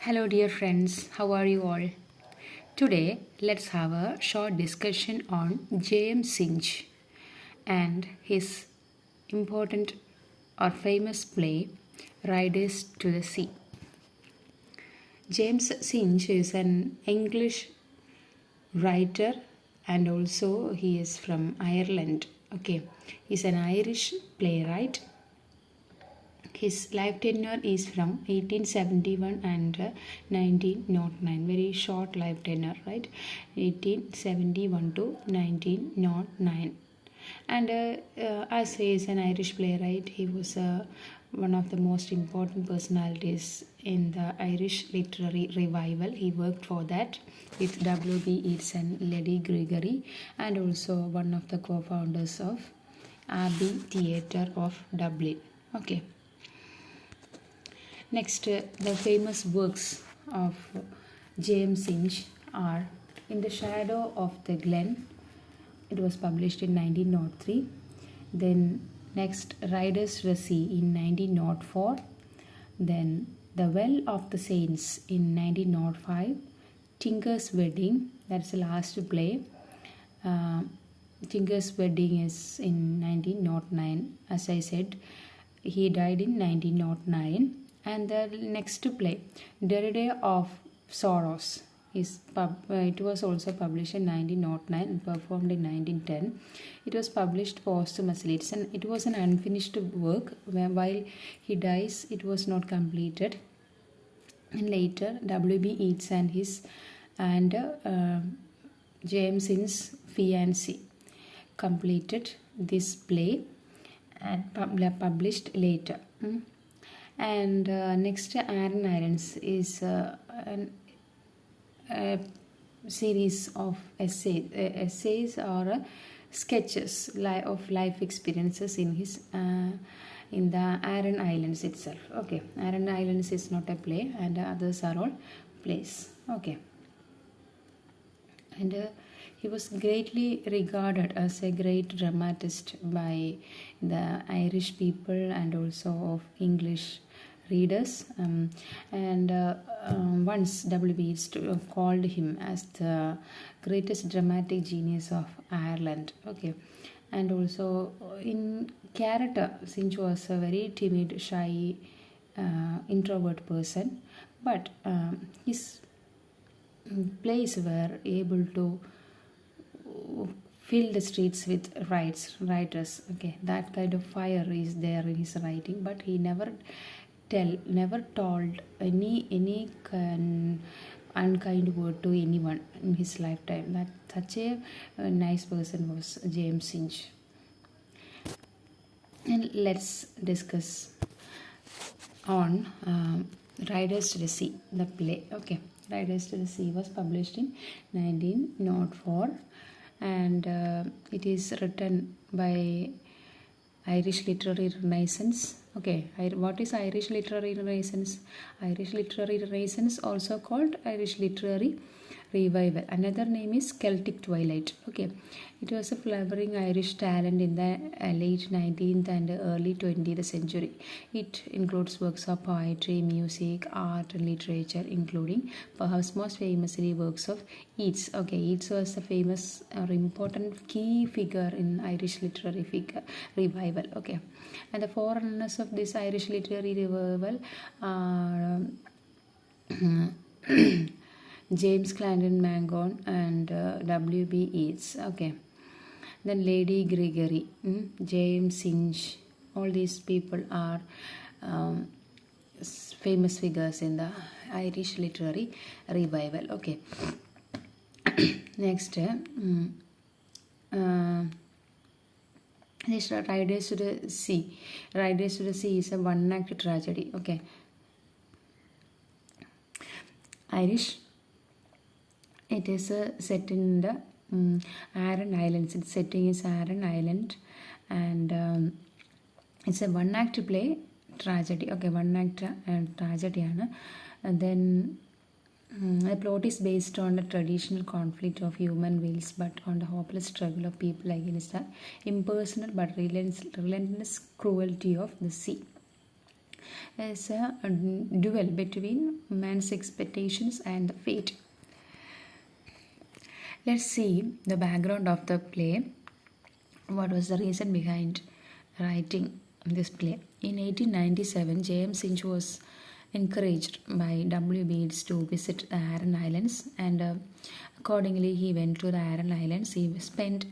Hello, dear friends, how are you all? Today, let's have a short discussion on M Synge and his important or famous play, Riders to the Sea. James Synge is an English writer and also he is from Ireland. He's an Irish playwright. His life tenure is from 1871 and 1909. Very short life tenure, right? 1871 to 1909. And as he is an Irish playwright, he was one of the most important personalities in the Irish literary revival. He worked for that with W.B. Yeats and Lady Gregory, and also one of the co-founders of Abbey Theatre of Dublin. Next, the famous works of James Synge are In the Shadow of the Glen. It was published in 1903. Then next, Riders to the Sea in 1904. Then The Well of the Saints in 1905. Tinker's Wedding, that's the last play. Tinker's Wedding is in 1909. As I said, he died in 1909. And the next play, Derrida of Sorrows, it was also published in 1909 and performed in 1910. It was published posthumously. It was an unfinished work. While he dies, it was not completed. And later, W.B. Yeats and James Synge's fiancée completed this play and published later. And next, Aran Islands is a series of essays or sketches of life experiences in his in the Aran Islands itself. Aran Islands is not a play, and others are all plays. And he was greatly regarded as a great dramatist by the Irish people and also of English readers. Once W.B. Yeats called him as the greatest dramatic genius of Ireland. And also in character, Synge was a very timid, shy, introvert person, but his plays were able to fill the streets with writers. That kind of fire is there in his writing, but he never told any unkind word to anyone in his lifetime. That such a nice person was James Synge. And let's discuss on Riders to the Sea, the play. Riders to the Sea was published in 1904, and it is written by Irish Literary Renaissance. What is Irish Literary Renaissance? Irish Literary Renaissance, also called Irish Literary Revival. Another name is Celtic Twilight. It was a flowering Irish talent in the late 19th and early 20th century. It includes works of poetry, music, art, and literature, including perhaps most famously works of Yeats. Yeats was a famous or important key figure in Irish literary revival. And the forerunners of this Irish literary revival are James Clarendon Mangan and W.B. Yeats. Then Lady Gregory, James Synge, all these people are famous figures in the Irish literary revival. Next, this Riders to the Sea. Riders to the Sea is a one-act tragedy. Irish. It is set in the Aran Islands. Its setting is Aran Island, and it's a one-act play tragedy. One-act tragedy, and then the plot is based on the traditional conflict of human wills, but on the hopeless struggle of people against the impersonal but relentless cruelty of the sea. is a duel between man's expectations and the fate. Let's see the background of the play. What was the reason behind writing this play? In 1897, J.M. Synge was encouraged by W. Beats to visit the Aran Islands, and accordingly he went to the Aran Islands. He spent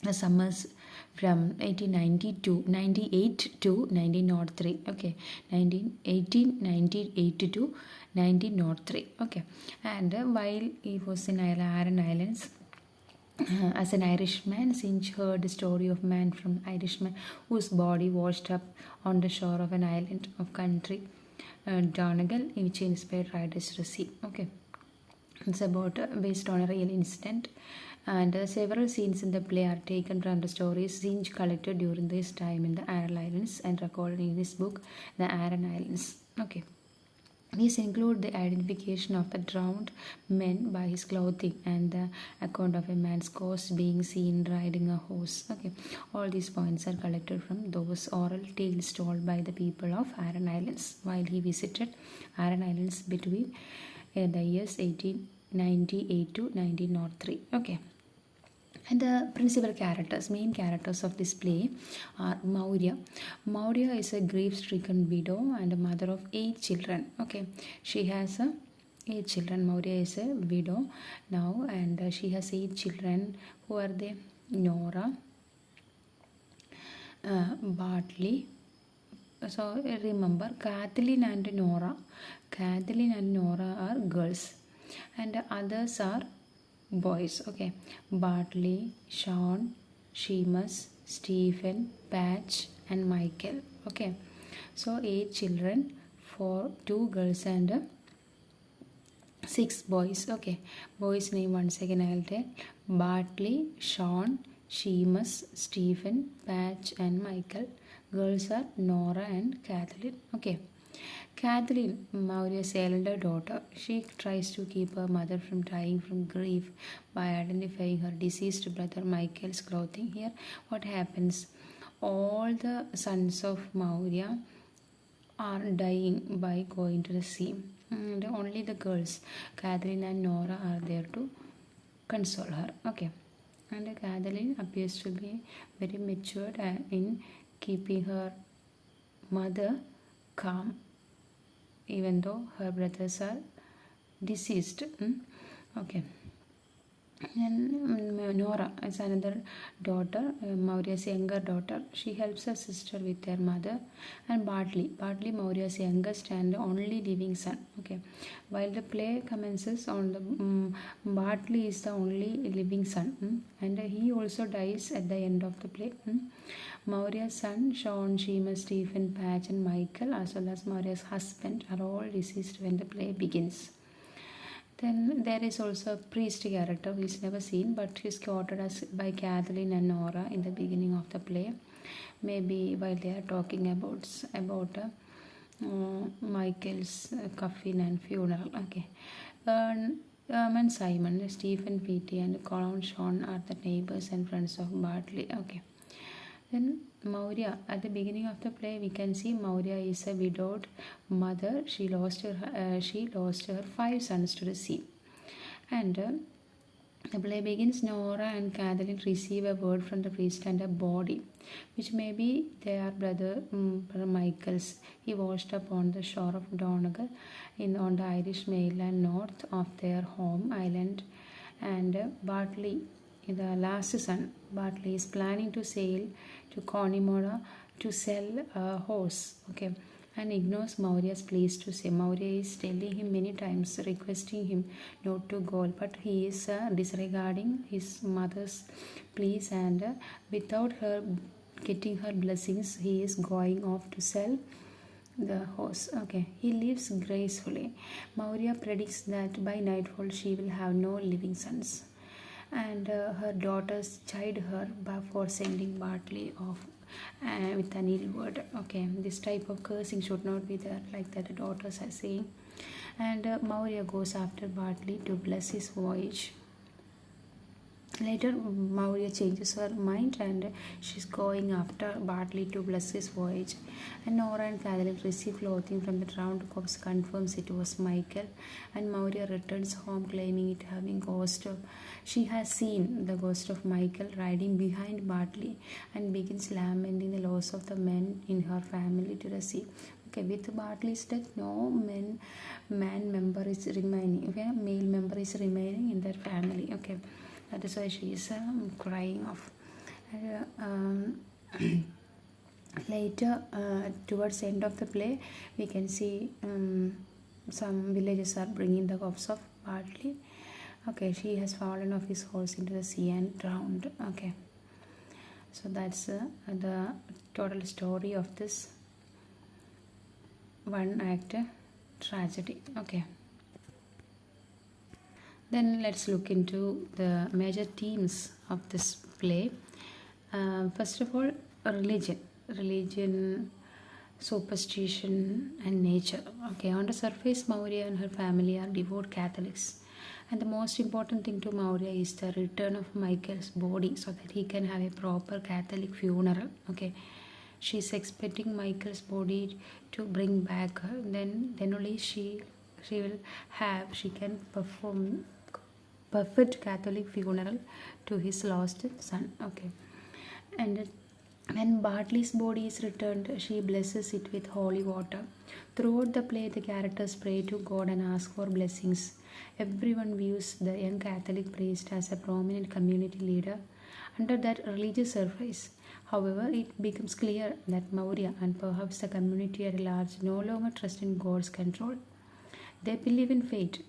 the summers from 1898 to 1903. Okay, 1918 to 1903. Okay, and while he was in Aran Islands, as an Irishman, Synge heard the story of man from Irishman whose body washed up on the shore of an island of country, Donegal, which inspired writers to see. Okay, it's about based on a real incident, and several scenes in the play are taken from the stories Synge collected during this time in the Aran Islands and recorded in this book, The Aran Islands. Okay. These include the identification of the drowned men by his clothing and the account of a man's ghost being seen riding a horse. Okay, all these points are collected from those oral tales told by the people of Aran Islands while he visited Aran Islands between the years 1898 to 1903. Okay. And the principal characters, main characters of this play are Maurya. Maurya is a grief-stricken widow and a mother of 8 children. Okay, she has 8 children. Maurya is a widow now, and she has 8 children. Who are they? Nora, Bartley. So remember, Kathleen and Nora. Kathleen and Nora are girls, and others are boys. Okay, Bartley, Sean, Seamus, Stephen, Patch, and Michael. Okay, so 8 children, 2 girls and 6 boys. Okay, boys name once again I'll tell: Bartley, Sean, Seamus, Stephen, Patch, and Michael. Girls are Nora and Kathleen. Okay. Kathleen, Maurya's elder daughter, she tries to keep her mother from dying from grief by identifying her deceased brother Michael's clothing. Here, what happens? All the sons of Maurya are dying by going to the sea, and only the girls, Kathleen and Nora, are there to console her. Okay, and Kathleen appears to be very matured in keeping her mother calm, even though her brothers are deceased. Okay. And Nora is another daughter, Maurya's younger daughter. She helps her sister with their mother. And Bartley, Maurya's youngest and only living son. Okay, while the play commences on the Bartley is the only living son, and he also dies at the end of the play. Maurya's son, Sean, Seamus, Stephen, Patch, and Michael, as well as Maurya's husband, are all deceased when the play begins. Then there is also a priest character who is never seen, but he is quoted as by Kathleen and Nora in the beginning of the play. Maybe while they are talking about Michael's coffin and funeral. Okay. And Simon, Stephen, P.T. and Colin Sean are the neighbors and friends of Bartley. Okay. Then Maurya, at the beginning of the play, we can see Maurya is a widowed mother. She lost her 5 sons to the sea. And the play begins. Nora and Kathleen receive a word from the priest and a body, which may be their brother Michael's. He washed up on the shore of Donegal on the Irish mainland north of their home island. And Bartley, the last son, Bartley, is planning to sail to Connemara to sell a horse. Okay, and ignores Maurya's pleas to say. Maurya is telling him many times, requesting him not to go, but he is disregarding his mother's pleas, and without her getting her blessings, he is going off to sell the horse. Okay, he lives gracefully. Maurya predicts that by nightfall she will have no living sons, and her daughters chide her for sending Bartley off with an ill word. Okay, this type of cursing should not be there, like that the daughters are saying. And Maurya goes after Bartley to bless his voyage. Later, Maurya changes her mind and she's going after Bartley to bless his voyage. And Nora and Kathleen receive clothing from the drowned corpse, confirms it was Michael. And Maurya returns home claiming it having ghost. She has seen the ghost of Michael riding behind Bartley and begins lamenting the loss of the men in her family to the sea. Okay, with Bartley's death, no man member is remaining. Okay, male member is remaining in their family. Okay. That is why she is crying off. Later, towards the end of the play, we can see some villagers are bringing the corpse of Bartley. Okay, she has fallen off his horse into the sea and drowned. Okay, so that's the total story of this one act tragedy. Okay. Then let's look into the major themes of this play. First of all, religion, superstition, and nature. Okay, on the surface, Maurya and her family are devout Catholics, and the most important thing to Maurya is the return of Michael's body so that he can have a proper Catholic funeral. Okay, she's expecting Michael's body to bring back her. Then only she can perform perfect Catholic funeral to his lost son. Okay, and when Bartley's body is returned, she blesses it with holy water. Throughout the play, the characters pray to God and ask for blessings. Everyone views the young Catholic priest as a prominent community leader under that religious surface. However, it becomes clear that Maurya and perhaps the community at large no longer trust in God's control. They believe in fate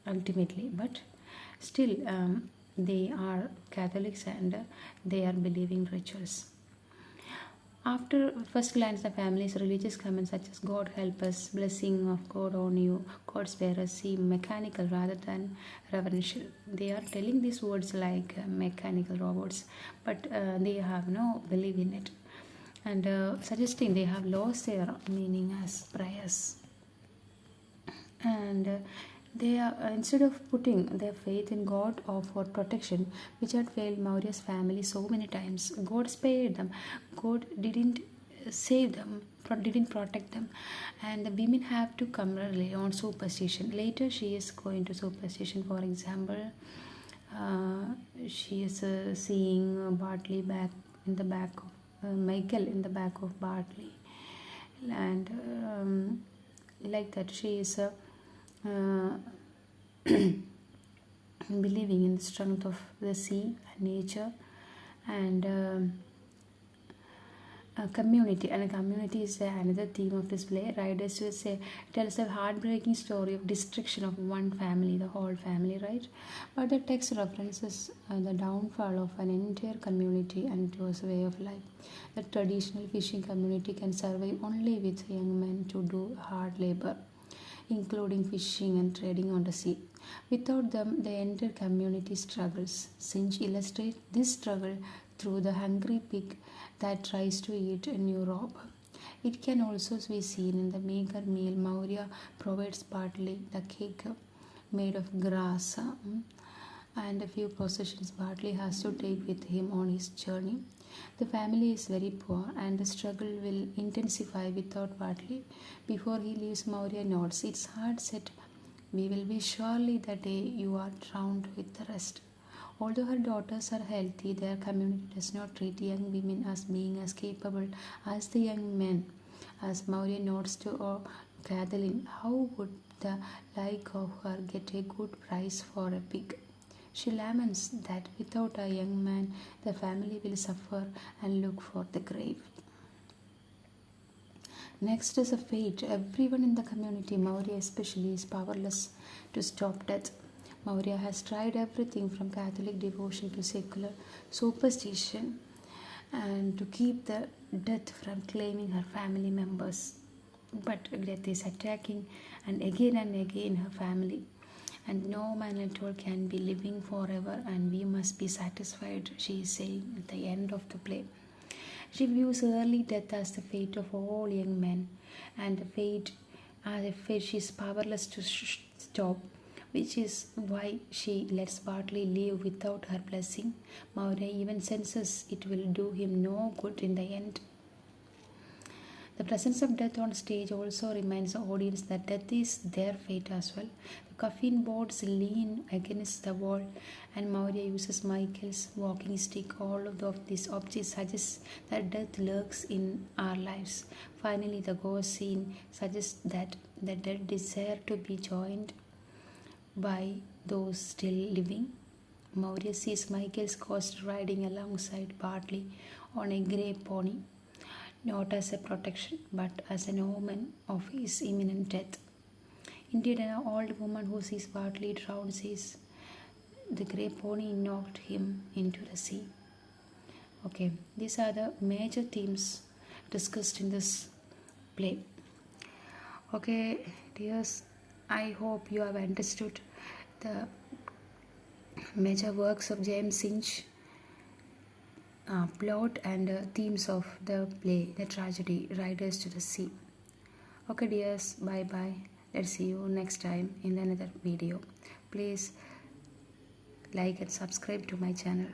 ultimately, but still they are Catholics and they are believing rituals. After first glance, the family's religious comments such as God help us, blessing of God on you, God spare us seem mechanical rather than reverential. They are telling these words like mechanical robots, but they have no belief in it, and suggesting they have lost their meaning as prayers. And they are instead of putting their faith in God or for protection, which had failed Maurya's family so many times. God spared them. God didn't save them, didn't protect them, and the women have to come rely on superstition. Later, she is going to superstition. For example, she is seeing Bartley back in the back of Michael in the back of Bartley, and like that she is. Believing in the strength of the sea and nature and community. And a community is another theme of this play. Riders will say tells a heartbreaking story of destruction of one family, the whole family, right? But the text references the downfall of an entire community and it was a way of life. The traditional fishing community can survive only with young men to do hard labor, including fishing and trading on the sea. Without them, the entire community struggles. Synge illustrates this struggle through the hungry pig that tries to eat a new rob. It can also be seen in the meager meal Maurya provides, partly the cake made of grass and a few possessions Bartley has to take with him on his journey. The family is very poor and the struggle will intensify without Bartley. Before he leaves, Maurya notes, "It's hard set. We will be surely the day you are drowned with the rest." Although her daughters are healthy, their community does not treat young women as being as capable as the young men. As Maurya notes to Kathleen, how would the like of her get a good price for a pig? She laments that without a young man, the family will suffer and look for the grave. Next is a fate. Everyone in the community, Maurya especially, is powerless to stop death. Maurya has tried everything from Catholic devotion to secular superstition and to keep the death from claiming her family members. But death is attacking and again her family. And no man at all can be living forever and we must be satisfied, she is saying at the end of the play. She views early death as the fate of all young men and the fate as a fate she is powerless to stop. which is why she lets Bartley leave without her blessing. Maury even senses it will do him no good in the end. The presence of death on stage also reminds the audience that death is their fate as well. The coffin boards lean against the wall, and Maurya uses Michael's walking stick. All of these objects suggest that death lurks in our lives. Finally, the ghost scene suggests that the dead desire to be joined by those still living. Maurya sees Michael's ghost riding alongside Bartley on a grey pony, not as a protection but as an omen of his imminent death. Indeed, an old woman who sees Bartley drown says the grey pony knocked him into the sea. Okay, these are the major themes discussed in this play. Okay, dears, I hope you have understood the major works of M Synge, plot and themes of the play, the tragedy Riders to the Sea. Okay dears, bye bye. Let's see you next time in another video. Please like and subscribe to my channel.